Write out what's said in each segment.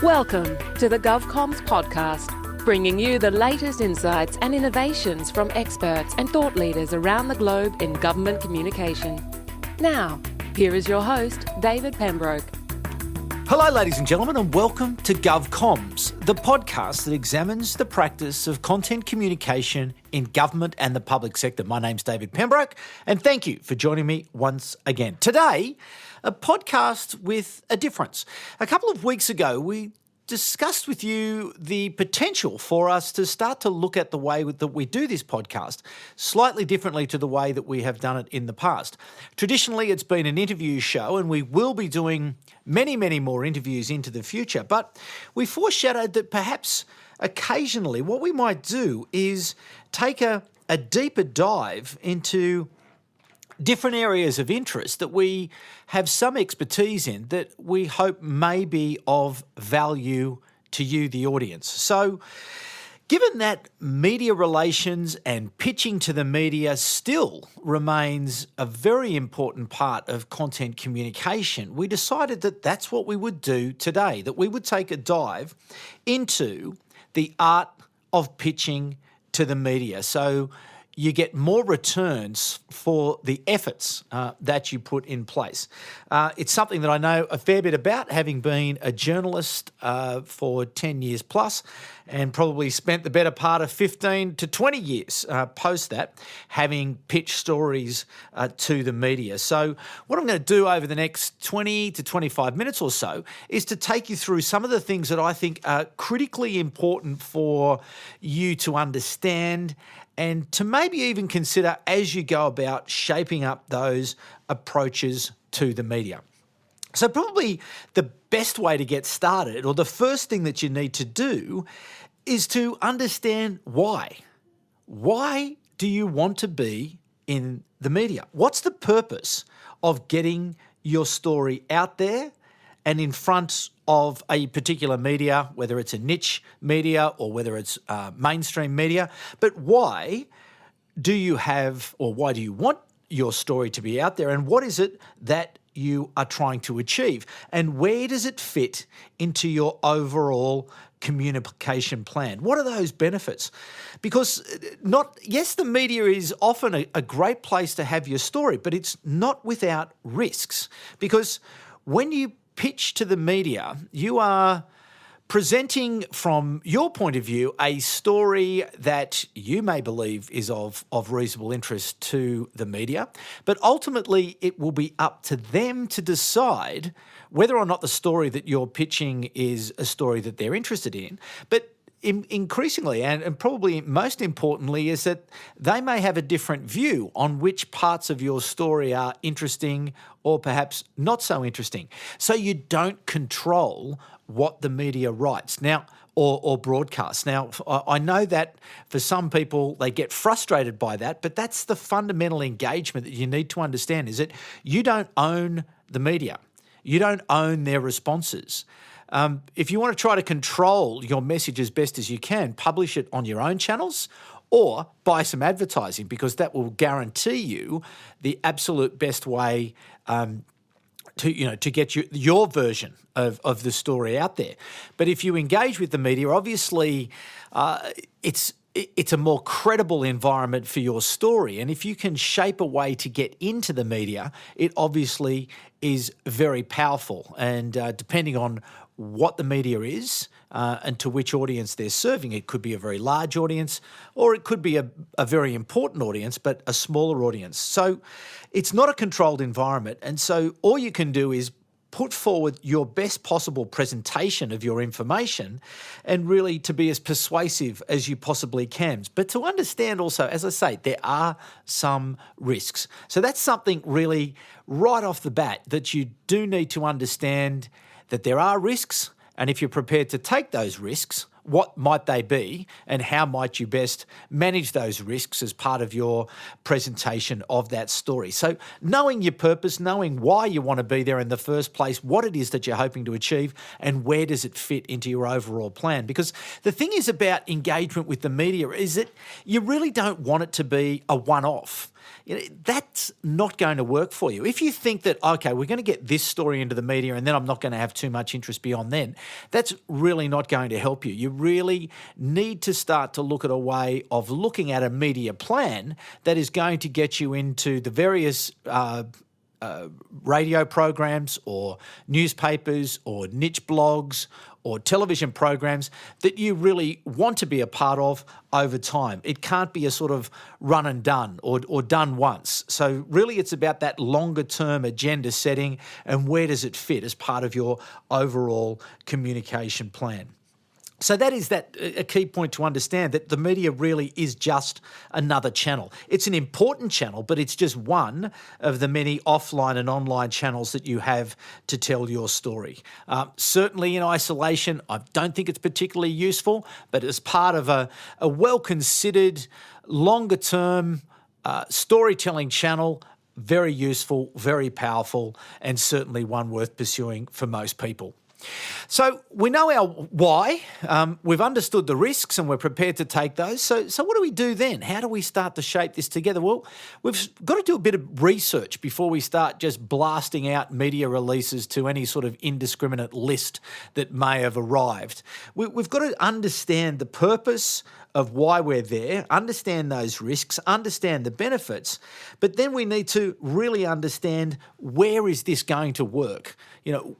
Welcome to the GovComms podcast, bringing you the latest insights and innovations from experts and thought leaders around the globe in government communication. Now, here is your host, David Pembroke. Hello, ladies and gentlemen, and welcome to GovComms, the podcast that examines the practice of content communication in government and the public sector. My name's David Pembroke, and thank you for joining me once again. Today, a podcast with a difference. A couple of weeks ago, we discussed with you the potential for us to start to look at the way that we do this podcast slightly differently to the way that we have done it in the past. Traditionally, it's been an interview show, and we will be doing many, many more interviews into the future. But we foreshadowed that perhaps occasionally what we might do is take a deeper dive into different areas of interest that we have some expertise in that we hope may be of value to you, the audience. So, given that media relations and pitching to the media still remains a very important part of content communication, we decided that that's what we would do today, that we would take a dive into the art of pitching to the media. So, you get more returns for the efforts that you put in place. It's something that I know a fair bit about, having been a journalist for 10 years plus, and probably spent the better part of 15 to 20 years post that, having pitched stories to the media. So what I'm going to do over the next 20 to 25 minutes or so is to take you through some of the things that I think are critically important for you to understand and to maybe even consider as you go about shaping up those approaches to the media. So probably the best way to get started, or the first thing that you need to do, is to understand why. Why do you want to be in the media? What's the purpose of getting your story out there and in front of a particular media, whether it's a niche media or whether it's mainstream media? But why do you want your story to be out there, and what is it that you are trying to achieve, and where does it fit into your overall communication plan? What are those benefits? Because the media is often a great place to have your story, but it's not without risks, because when you pitch to the media, you are presenting from your point of view a story that you may believe is of reasonable interest to the media, but ultimately it will be up to them to decide whether or not the story that you're pitching is a story that they're interested in. But increasingly, and probably most importantly, is that they may have a different view on which parts of your story are interesting or perhaps not so interesting. So you don't control what the media writes now or broadcasts. Now, I know that for some people, they get frustrated by that, but that's the fundamental engagement that you need to understand, is that you don't own the media. You don't own their responses. If you want to try to control your message as best as you can, publish it on your own channels or buy some advertising, because that will guarantee you the absolute best way to get your version of the story out there. But if you engage with the media, obviously it's a more credible environment for your story. And if you can shape a way to get into the media, it obviously is very powerful. And depending on what the media is and to which audience they're serving, it could be a very large audience, or it could be a very important audience, but a smaller audience. So it's not a controlled environment. And so all you can do is put forward your best possible presentation of your information and really to be as persuasive as you possibly can. But to understand also, as I say, there are some risks. So that's something really right off the bat that you do need to understand, that there are risks, and if you're prepared to take those risks, what might they be, and how might you best manage those risks as part of your presentation of that story. So knowing your purpose, knowing why you want to be there in the first place, what it is that you're hoping to achieve, and where does it fit into your overall plan. Because the thing is about engagement with the media is that you really don't want it to be a one-off. that's not going to work for you. If you think that, okay, we're going to get this story into the media and then I'm not going to have too much interest beyond then, that's really not going to help you. You really need to start to look at a way of looking at a media plan that is going to get you into the various radio programs or newspapers or niche blogs or television programs that you really want to be a part of over time. It can't be a sort of run and done or done once. So really it's about that longer term agenda setting and where does it fit as part of your overall communication plan. So that is a key point to understand, that the media really is just another channel. It's an important channel, but it's just one of the many offline and online channels that you have to tell your story. Certainly in isolation, I don't think it's particularly useful, but as part of a well-considered, longer-term storytelling channel, very useful, very powerful, and certainly one worth pursuing for most people. So we know our why, we've understood the risks and we're prepared to take those. So what do we do then? How do we start to shape this together? Well, we've got to do a bit of research before we start just blasting out media releases to any sort of indiscriminate list that may have arrived. We've got to understand the purpose of why we're there, understand those risks, understand the benefits, but then we need to really understand, where is this going to work?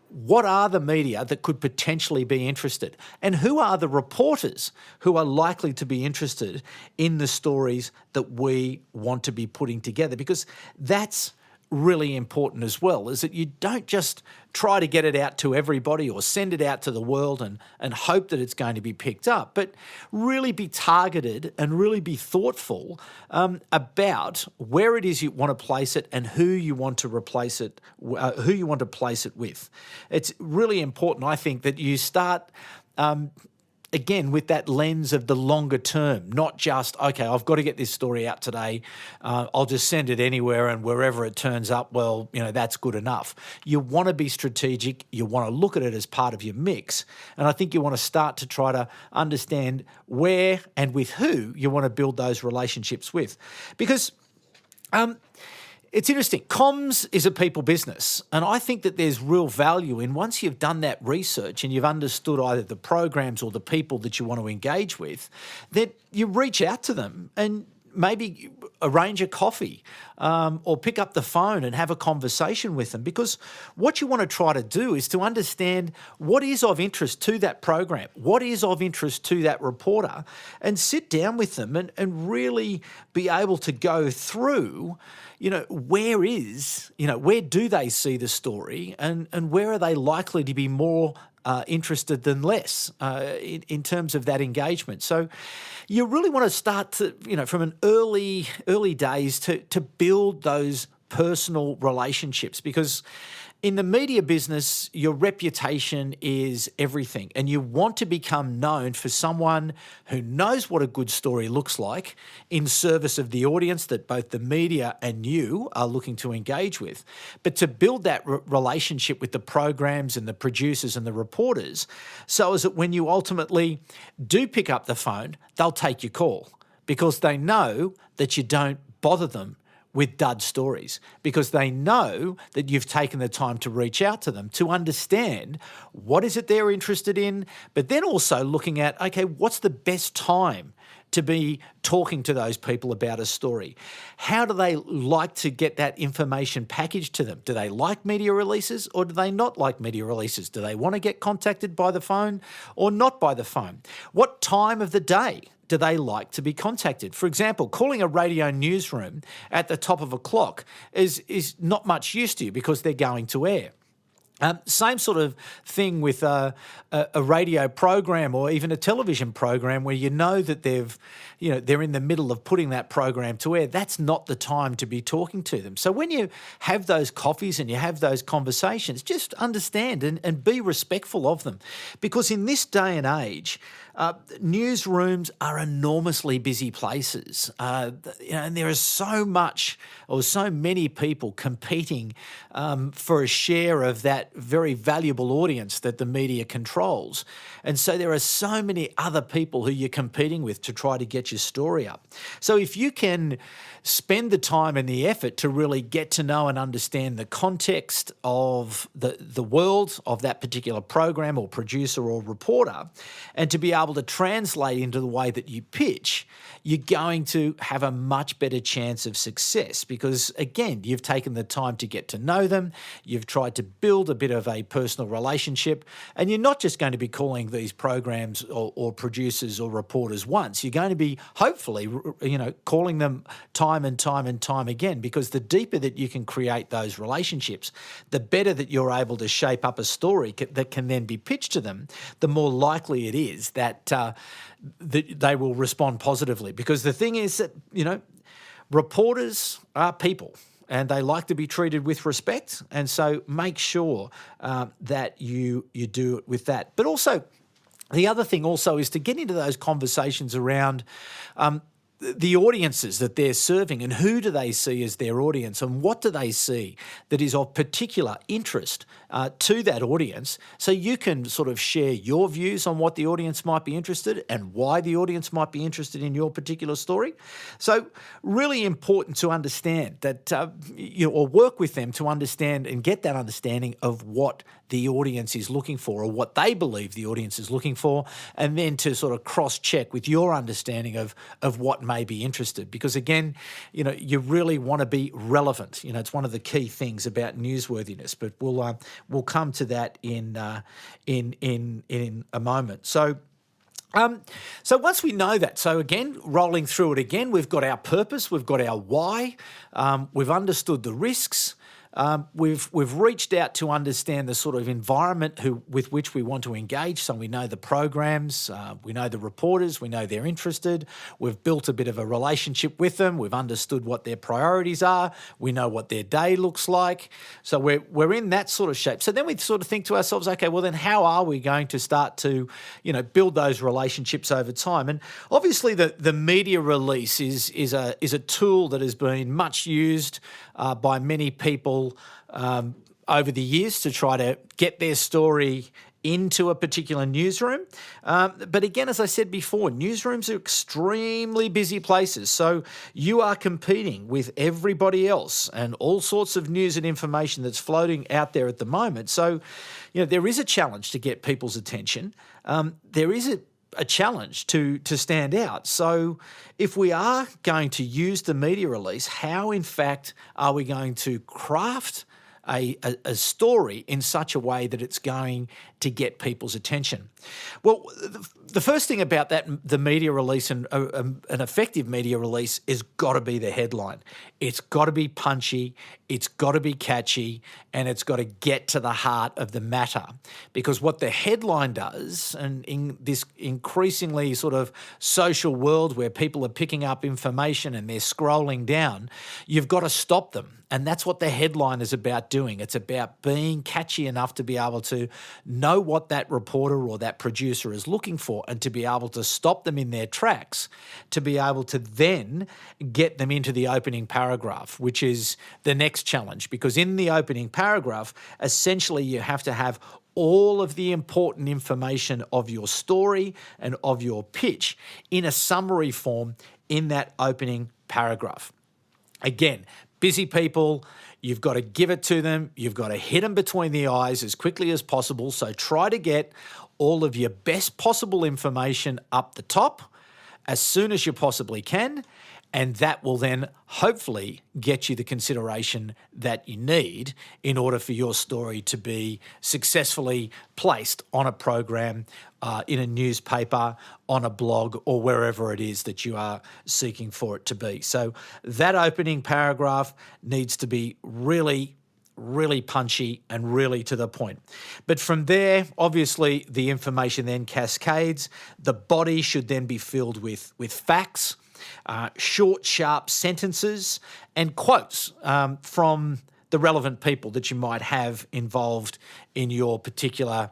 What are the media that could potentially be interested? And who are the reporters who are likely to be interested in the stories that we want to be putting together? Because that's really important as well, is that you don't just try to get it out to everybody or send it out to the world and hope that it's going to be picked up, but really be targeted and really be thoughtful about where it is you want to place it and who you want to replace it, who you want to place it with. It's really important, I think, that you start again, with that lens of the longer term, not just, okay, I've got to get this story out today, I'll just send it anywhere and wherever it turns up, well, that's good enough. You want to be strategic, you want to look at it as part of your mix, and I think you want to start to try to understand where and with who you want to build those relationships with. Because it's interesting. Comms is a people business, and I think that there's real value in, once you've done that research and you've understood either the programs or the people that you want to engage with, that you reach out to them and maybe arrange a coffee or pick up the phone and have a conversation with them, because what you want to try to do is to understand what is of interest to that program, what is of interest to that reporter, and sit down with them and really be able to go through, where do they see the story and where are they likely to be more interested than less in terms of that engagement. So you really want to start to, from an early days to build those personal relationships, because in the media business, your reputation is everything, and you want to become known for someone who knows what a good story looks like in service of the audience that both the media and you are looking to engage with. But to build that relationship with the programs and the producers and the reporters, so as that when you ultimately do pick up the phone, they'll take your call, because they know that you don't bother them with dud stories, because they know that you've taken the time to reach out to them to understand what is it they're interested in, but then also looking at, okay, what's the best time to be talking to those people about a story? How do they like to get that information packaged to them? Do they like media releases or do they not like media releases? Do they want to get contacted by the phone or not by the phone? What time of the day do they like to be contacted? For example, calling a radio newsroom at the top of a clock is not much use to you because they're going to air. Same sort of thing with a radio program or even a television program where you know that they're in the middle of putting that program to air. That's not the time to be talking to them. So when you have those coffees and you have those conversations, just understand and be respectful of them, because in this day and age, Newsrooms are enormously busy places, and there is so much or so many people competing for a share of that very valuable audience that the media controls. And so there are so many other people who you're competing with to try to get your story up. So if you can spend the time and the effort to really get to know and understand the context of the world of that particular program or producer or reporter, and to be able to translate into the way that you pitch, you're going to have a much better chance of success because, again, you've taken the time to get to know them, you've tried to build a bit of a personal relationship, and you're not just going to be calling these programs or producers or reporters once. You're going to be, hopefully, calling them time and time and time again, because the deeper that you can create those relationships, the better that you're able to shape up a story that can then be pitched to them, the more likely it is that they will respond positively. Because the thing is that, reporters are people and they like to be treated with respect. And so make sure that you do it with that. But also, the other thing also is to get into those conversations around the audiences that they're serving and who do they see as their audience and what do they see that is of particular interest to that audience, so you can sort of share your views on what the audience might be interested and why the audience might be interested in your particular story. So really important to understand that, or work with them to understand and get that understanding of what the audience is looking for or what they believe the audience is looking for, and then to sort of cross-check with your understanding of what may be interested. Because again, you really want to be relevant. It's one of the key things about newsworthiness, but we'll come to that in a moment. So once we know that, so again, rolling through it again, we've got our purpose, we've got our why, we've understood the risks, we've reached out to understand the sort of environment with which we want to engage. So we know the programs, we know the reporters, we know they're interested. We've built a bit of a relationship with them. We've understood what their priorities are. We know what their day looks like. So we're in that sort of shape. So then we sort of think to ourselves, okay, well then how are we going to start to, build those relationships over time? And obviously the media release is a tool that has been much used by many people over the years to try to get their story into a particular newsroom. But again, as I said before, newsrooms are extremely busy places. So you are competing with everybody else and all sorts of news and information that's floating out there at the moment. So, there is a challenge to get people's attention. There is a challenge to stand out. So if we are going to use the media release, how in fact are we going to craft a story in such a way that it's going to get people's attention? Well, the first thing about the media release and an effective media release is got to be the headline. It's got to be punchy, it's got to be catchy, and it's got to get to the heart of the matter. Because what the headline does, and in this increasingly sort of social world where people are picking up information and they're scrolling down, you've got to stop them. And that's what the headline is about doing. It's about being catchy enough to be able to know what that reporter or that producer is looking for and to be able to stop them in their tracks, to be able to then get them into the opening paragraph, which is the next challenge. Because in the opening paragraph, essentially you have to have all of the important information of your story and of your pitch in a summary form in that opening paragraph. Again, busy people, you've got to give it to them. You've got to hit them between the eyes as quickly as possible. So try to get all of your best possible information up the top as soon as you possibly can. And that will then hopefully get you the consideration that you need in order for your story to be successfully placed on a program, in a newspaper, on a blog, or wherever it is that you are seeking for it to be. So that opening paragraph needs to be really punchy and really to the point. But from there, obviously, the information then cascades. The body should then be filled with facts, short, sharp sentences and quotes from the relevant people that you might have involved in your particular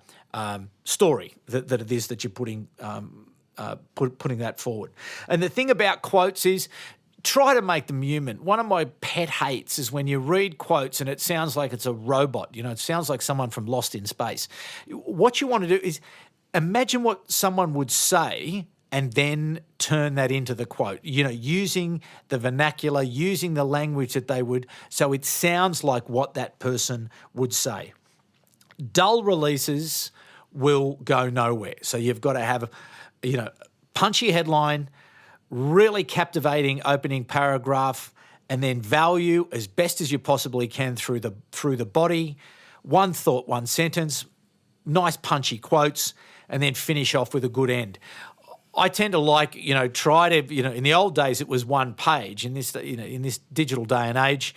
story that it is that you're putting putting that forward. And the thing about quotes is, try to make them human. One of my pet hates is when you read quotes and it sounds like it's a robot. It sounds like someone from Lost in Space. What you want to do is imagine what someone would say and then turn that into the quote, using the vernacular, using the language that they would, so it sounds like what that person would say. Dull releases will go nowhere. So you've got to have, punchy headline, really captivating opening paragraph, and then value as best as you possibly can through the body. One thought, one sentence, nice punchy quotes, and then finish off with a good end. I tend to like, try to, in the old days it was one page. In this, in this digital day and age,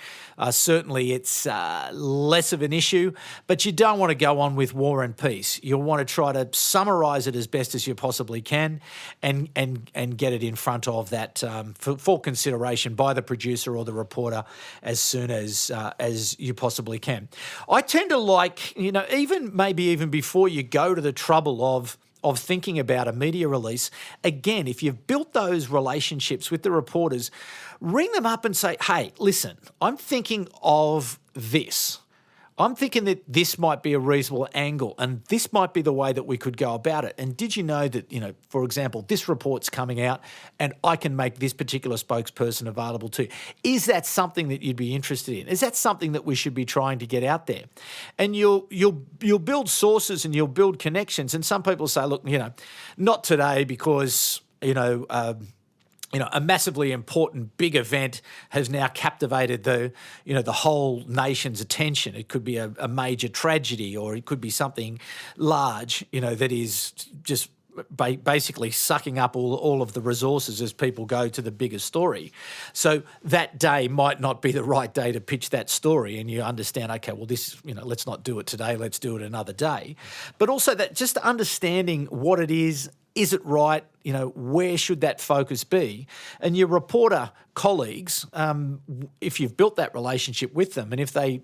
certainly it's less of an issue, but you don't want to go on with War and Peace. You'll want to try to summarise it as best as you possibly can and get it in front of that for consideration by the producer or the reporter as soon as you possibly can. I tend to like, even before you go to the trouble of thinking about a media release, again, if you've built those relationships with the reporters, ring them up and say, hey, listen, I'm thinking of this. I'm thinking that this might be a reasonable angle and this might be the way that we could go about it. And did you know that, for example, this report's coming out and I can make this particular spokesperson available to you? Is that something that you'd be interested in? Is that something that we should be trying to get out there? And you'll build sources and you'll build connections. And some people say, look, not today because, a massively important big event has now captivated the whole nation's attention. It could be a major tragedy, or it could be something large, that is just basically sucking up all of the resources as people go to the bigger story. So that day might not be the right day to pitch that story, and you understand, okay, well, this, let's not do it today, let's do it another day. But also that just understanding what it is it right? Where should that focus be? And your reporter colleagues, if you've built that relationship with them and if they,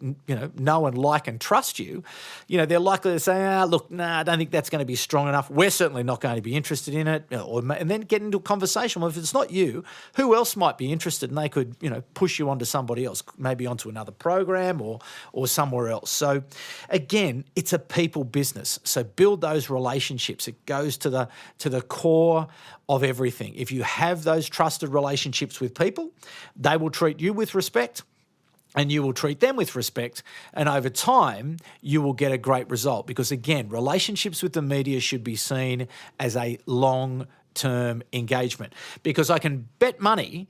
know and like and trust you, they're likely to say, look, I don't think that's going to be strong enough. We're certainly not going to be interested in it. And then get into a conversation. Well, if it's not you, who else might be interested? And they could, push you onto somebody else, maybe onto another program or somewhere else. So again, it's a people business. So build those relationships. It goes to the core of everything. If you have those trusted relationships with people, they will treat you with respect and you will treat them with respect. And over time, you will get a great result because, again, relationships with the media should be seen as a long-term engagement because I can bet money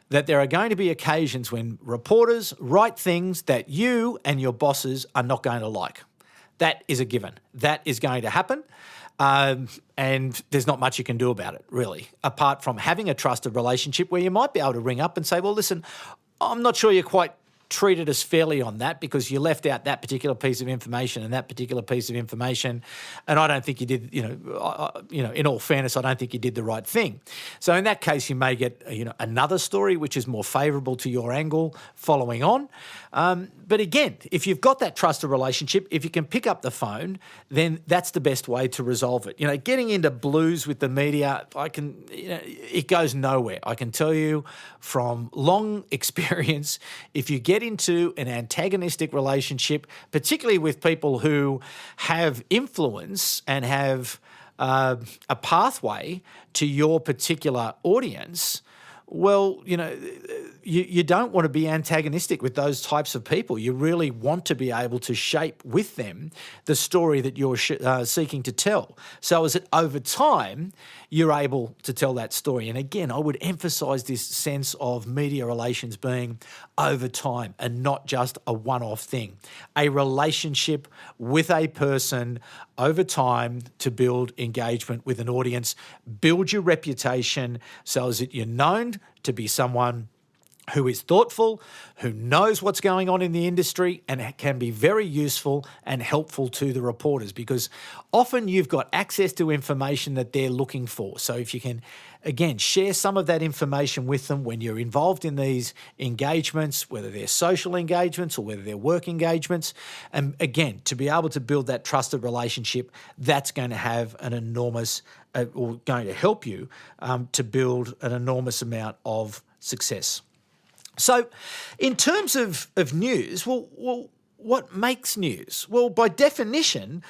that there are going to be occasions when reporters write things that you and your bosses are not going to like. That is a given. That is going to happen. And there's not much you can do about it, really, apart from having a trusted relationship where you might be able to ring up and say, well, listen, I'm not sure you're quite treated us fairly on that because you left out that particular piece of information and that particular piece of information, and I don't think you did, in all fairness, I don't think you did the right thing. So in that case, you may get, another story which is more favourable to your angle following on. But again, if you've got that trusted relationship, if you can pick up the phone, then that's the best way to resolve it. Getting into blues with the media, it goes nowhere. I can tell you from long experience, if you get into an antagonistic relationship, particularly with people who have influence and have a pathway to your particular audience, well, you don't want to be antagonistic with those types of people. You really want to be able to shape with them the story that you're seeking to tell. So as it over time, you're able to tell that story. And again, I would emphasise this sense of media relations being over time and not just a one-off thing. A relationship with a person over time to build engagement with an audience, build your reputation so as that you're known to be someone who is thoughtful, who knows what's going on in the industry, and can be very useful and helpful to the reporters, because often you've got access to information that they're looking for. So if you can, again, share some of that information with them when you're involved in these engagements, whether they're social engagements or whether they're work engagements, and again, to be able to build that trusted relationship, that's going to have an enormous, or going to help you to build an enormous amount of success. So in terms of news, well, what makes news? Well, by definition,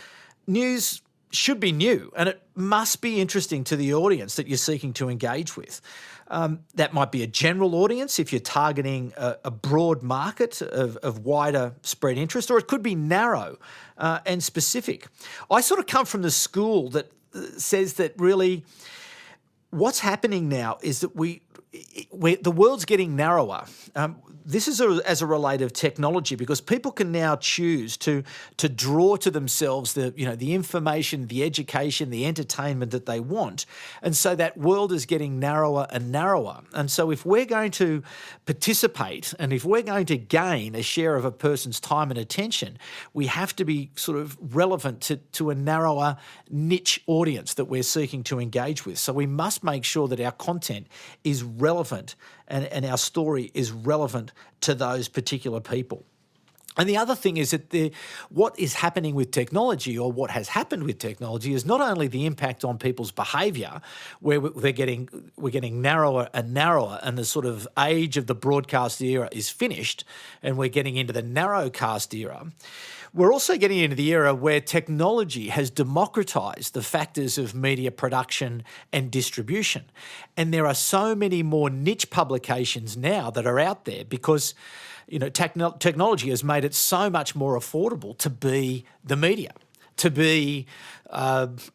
news should be new, and it must be interesting to the audience that you're seeking to engage with. That might be a general audience if you're targeting a broad market of wider spread interest, or it could be narrow and specific. I sort of come from the school that says that really what's happening now is that the world's getting narrower. This is as a relate of technology, because people can now choose to draw to themselves the information, the education, the entertainment that they want, and so that world is getting narrower and narrower. And so if we're going to participate and if we're going to gain a share of a person's time and attention, we have to be sort of relevant to a narrower niche audience that we're seeking to engage with. So we must make sure that our content is relevant and our story is relevant to those particular people. And the other thing is that what is happening with technology, or what has happened with technology, is not only the impact on people's behaviour, where we're getting narrower and narrower, and the sort of age of the broadcast era is finished, and we're getting into the narrowcast era. We're also getting into the era where technology has democratised the factors of media production and distribution. And there are so many more niche publications now that are out there because technology has made it so much more affordable to be the media, to be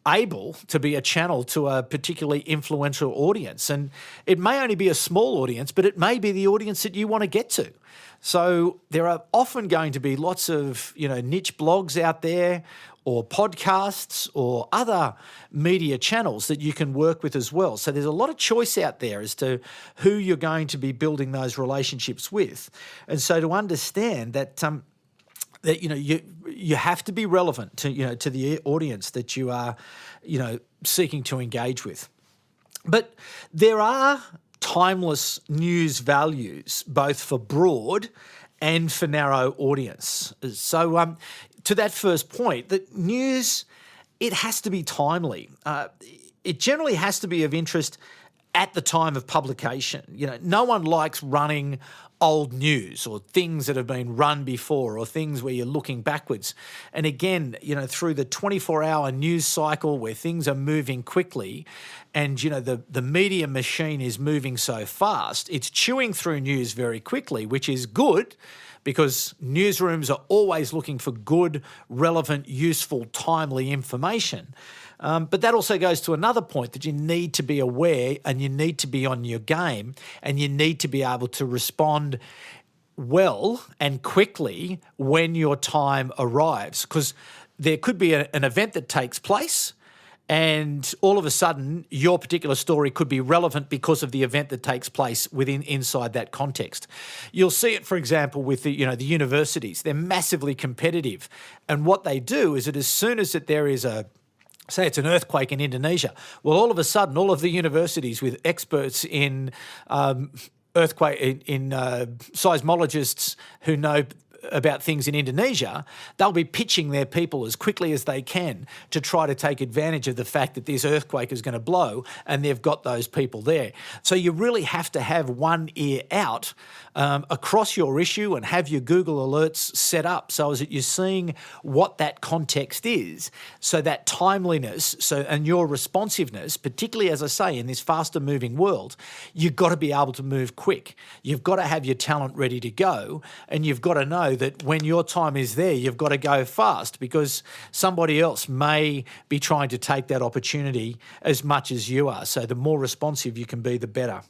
able to be a channel to a particularly influential audience. And it may only be a small audience, but it may be the audience that you want to get to. So there are often going to be lots of niche blogs out there, or podcasts, or other media channels that you can work with as well. So there's a lot of choice out there as to who you're going to be building those relationships with. And so to understand that you have to be relevant to the audience that you are seeking to engage with. But there are timeless news values, both for broad and for narrow audience. So to that first point, that news, it has to be timely. It generally has to be of interest at the time of publication. No one likes running old news or things that have been run before, or things where you're looking backwards. And again, through the 24-hour news cycle where things are moving quickly, and the media machine is moving so fast, it's chewing through news very quickly, which is good, because newsrooms are always looking for good, relevant, useful, timely information. But that also goes to another point, that you need to be aware, and you need to be on your game, and you need to be able to respond well and quickly when your time arrives, because there could be an event that takes place, and all of a sudden your particular story could be relevant because of the event that takes place inside that context. You'll see it, for example, with the universities. They're massively competitive, and what they do is that as soon as that there is say it's an earthquake in Indonesia, well, all of a sudden, all of the universities with experts in earthquake, in seismologists who know about things in Indonesia, they'll be pitching their people as quickly as they can to try to take advantage of the fact that this earthquake is going to blow, and they've got those people there. So you really have to have one ear out across your issue, and have your Google alerts set up so that you're seeing what that context is, so that timeliness and your responsiveness, particularly, as I say, in this faster moving world, you've got to be able to move quick. You've got to have your talent ready to go, and you've got to know that when your time is there, you've got to go fast, because somebody else may be trying to take that opportunity as much as you are. So the more responsive you can be, the better.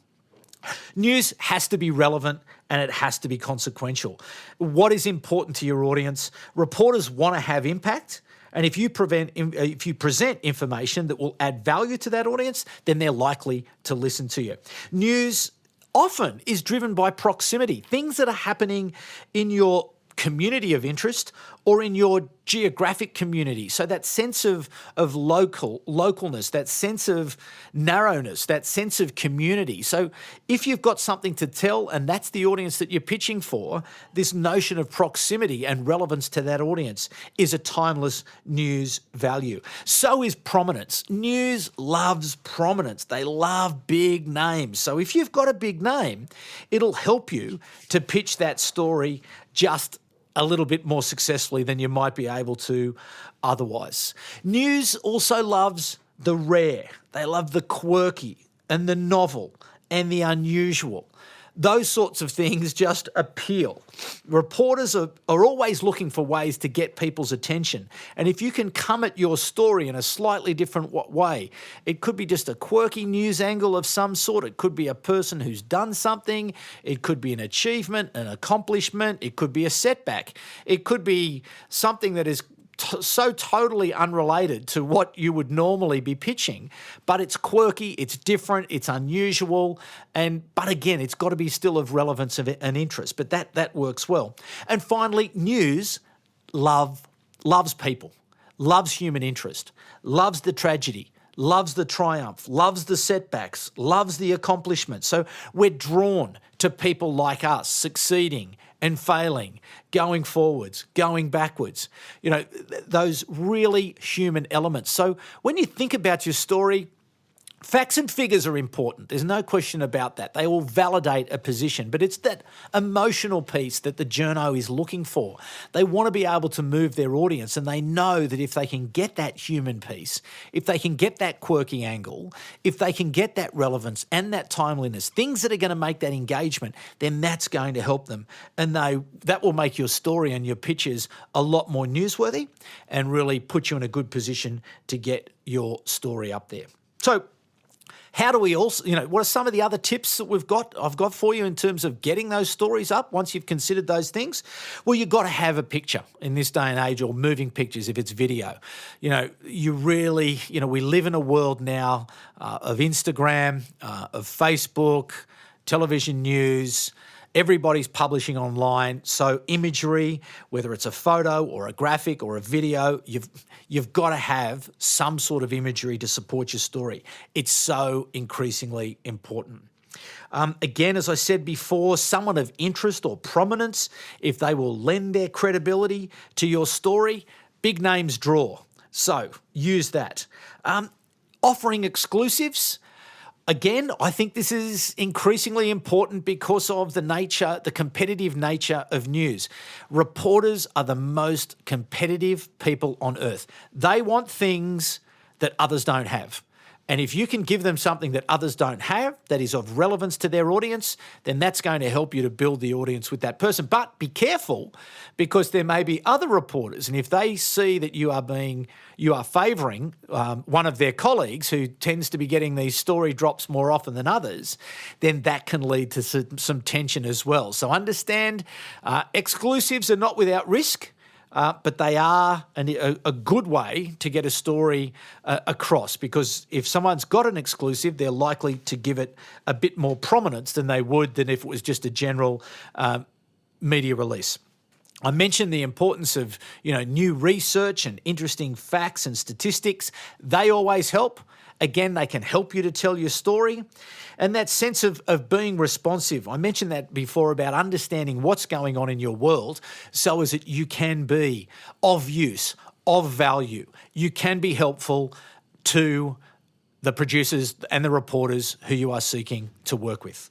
News has to be relevant, and it has to be consequential. What is important to your audience? Reporters want to have impact, and if you present information that will add value to that audience, then they're likely to listen to you. News often is driven by proximity, things that are happening in your community of interest or in your geographic community. So that sense of localness, that sense of narrowness, that sense of community. So if you've got something to tell and that's the audience that you're pitching for, this notion of proximity and relevance to that audience is a timeless news value. So is prominence. News loves prominence. They love big names. So if you've got a big name, it'll help you to pitch that story just a little bit more successfully than you might be able to otherwise. News also loves the rare. They love the quirky and the novel and the unusual. Those sorts of things just appeal. Reporters are always looking for ways to get people's attention. And if you can come at your story in a slightly different way, it could be just a quirky news angle of some sort. It could be a person who's done something. It could be an achievement, an accomplishment. It could be a setback. It could be something that is so totally unrelated to what you would normally be pitching, but it's quirky, it's different, it's unusual, but again, it's got to be still of relevance and interest, but that works well. And finally, news loves people, loves human interest, loves the tragedy, loves the triumph, loves the setbacks, loves the accomplishments. So we're drawn to people like us succeeding and failing, going forwards, going backwards, those really human elements. So when you think about your story, facts and figures are important. There's no question about that. They all validate a position, but it's that emotional piece that the journo is looking for. They want to be able to move their audience, and they know that if they can get that human piece, if they can get that quirky angle, if they can get that relevance and that timeliness, things that are going to make that engagement, then that's going to help them. And that will make your story and your pitches a lot more newsworthy and really put you in a good position to get your story up there. So, how do we also, what are some of the other tips that I've got for you in terms of getting those stories up once you've considered those things? Well, you've got to have a picture in this day and age, or moving pictures if it's video. You really, we live in a world now of Instagram, of Facebook, television news. Everybody's publishing online, so imagery, whether it's a photo or a graphic or a video, you've got to have some sort of imagery to support your story. It's so increasingly important. Again, as I said before, someone of interest or prominence, if they will lend their credibility to your story, big names draw. So use that. Offering exclusives. Again, I think this is increasingly important because of the competitive nature of news. Reporters are the most competitive people on earth. They want things that others don't have. And if you can give them something that others don't have that is of relevance to their audience, then that's going to help you to build the audience with that person. But be careful, because there may be other reporters, and if they see that you are favouring one of their colleagues who tends to be getting these story drops more often than others, then that can lead to some tension as well. So understand, exclusives are not without risk. But they are a good way to get a story across, because if someone's got an exclusive, they're likely to give it a bit more prominence than they would than if it was just a general media release. I mentioned the importance of new research and interesting facts and statistics. They always help. Again, they can help you to tell your story. And that sense of being responsive. I mentioned that before about understanding what's going on in your world so as that you can be of use, of value. You can be helpful to the producers and the reporters who you are seeking to work with.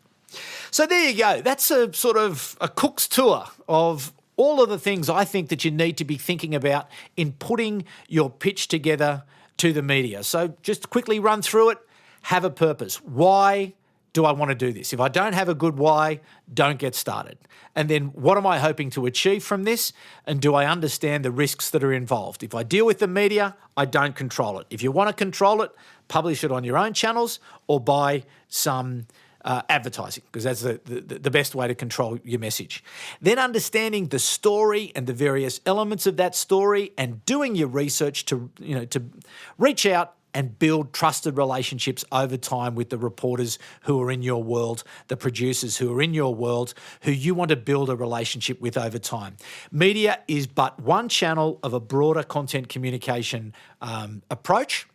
So there you go. That's a sort of a cook's tour of all of the things I think that you need to be thinking about in putting your pitch together to the media. So just quickly run through it. Have a purpose. Why do I want to do this? If I don't have a good why, don't get started. And then what am I hoping to achieve from this? And do I understand the risks that are involved? If I deal with the media, I don't control it. If you want to control it, publish it on your own channels or buy some advertising, because that's the best way to control your message. Then understanding the story and the various elements of that story and doing your research to reach out and build trusted relationships over time with the reporters who are in your world, the producers who are in your world, who you want to build a relationship with over time. Media is but one channel of a broader content communication approach.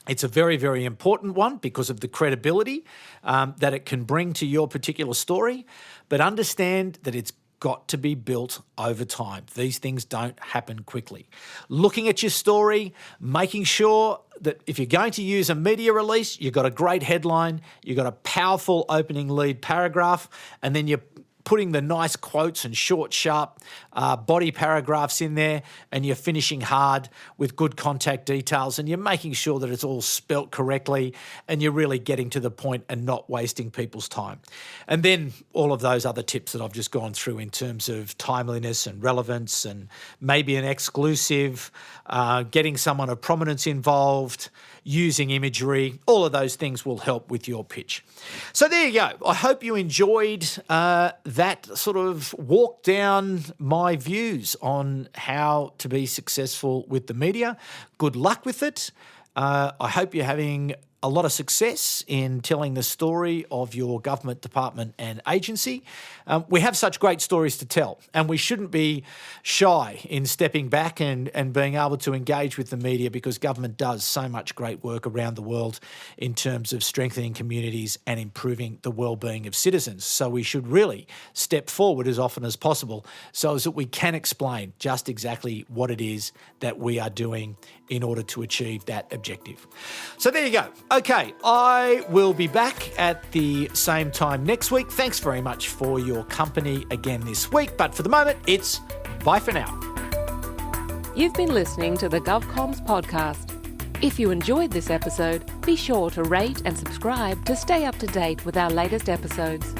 It's a very, very important one because of the credibility that it can bring to your particular story, but understand that it's got to be built over time. These things don't happen quickly. Looking at your story, making sure that if you're going to use a media release, you've got a great headline, you've got a powerful opening lead paragraph, and then you're putting the nice quotes and short, sharp body paragraphs in there, and you're finishing hard with good contact details, and you're making sure that it's all spelt correctly, and you're really getting to the point and not wasting people's time. And then all of those other tips that I've just gone through in terms of timeliness and relevance and maybe an exclusive, getting someone of prominence involved, using imagery, all of those things will help with your pitch. So there you go. I hope you enjoyed that sort of walk down my views on how to be successful with the media. Good luck with it. I hope you're having a lot of success in telling the story of your government department and agency. We have such great stories to tell, and we shouldn't be shy in stepping back and being able to engage with the media, because government does so much great work around the world in terms of strengthening communities and improving the well-being of citizens. So we should really step forward as often as possible so as that we can explain just exactly what it is that we are doing in order to achieve that objective. So there you go. Okay, I will be back at the same time next week. Thanks very much for your company again this week. But for the moment, it's bye for now. You've been listening to the GovComms podcast. If you enjoyed this episode, be sure to rate and subscribe to stay up to date with our latest episodes.